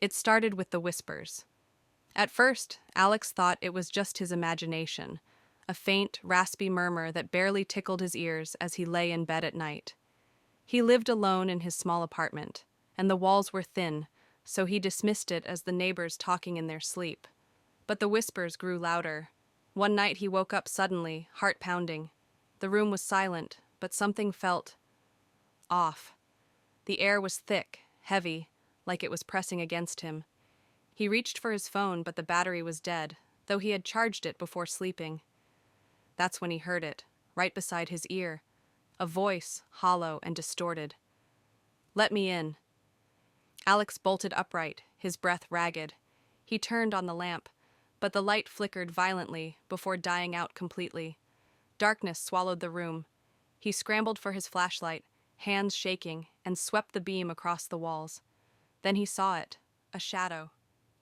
It started with the whispers. At first, Alex thought it was just his imagination, a faint, raspy murmur that barely tickled his ears as he lay in bed at night. He lived alone in his small apartment, and the walls were thin, so he dismissed it as the neighbors talking in their sleep. But the whispers grew louder. One night he woke up suddenly, heart pounding. The room was silent, but something felt off. The air was thick, heavy, like it was pressing against him. He reached for his phone, but the battery was dead, though he had charged it before sleeping. That's when he heard it, right beside his ear. A voice, hollow and distorted. "Let me in." Alex bolted upright, his breath ragged. He turned on the lamp, but the light flickered violently before dying out completely. Darkness swallowed the room. He scrambled for his flashlight, hands shaking, and swept the beam across the walls. Then he saw it, a shadow.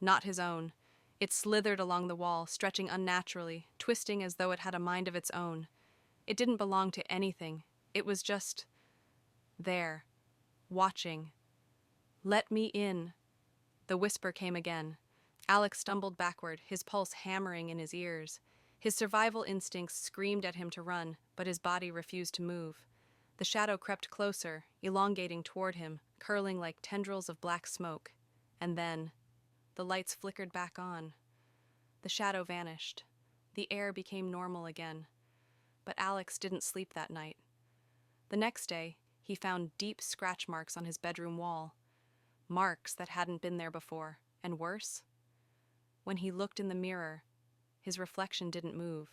Not his own. It slithered along the wall, stretching unnaturally, twisting as though it had a mind of its own. It didn't belong to anything. It was just there, watching. "Let me in." The whisper came again. Alex stumbled backward, his pulse hammering in his ears. His survival instincts screamed at him to run, but his body refused to move. The shadow crept closer, elongating toward him, curling like tendrils of black smoke. And then the lights flickered back on. The shadow vanished. The air became normal again. But Alex didn't sleep that night. The next day, he found deep scratch marks on his bedroom wall. Marks that hadn't been there before, and worse, when he looked in the mirror, his reflection didn't move.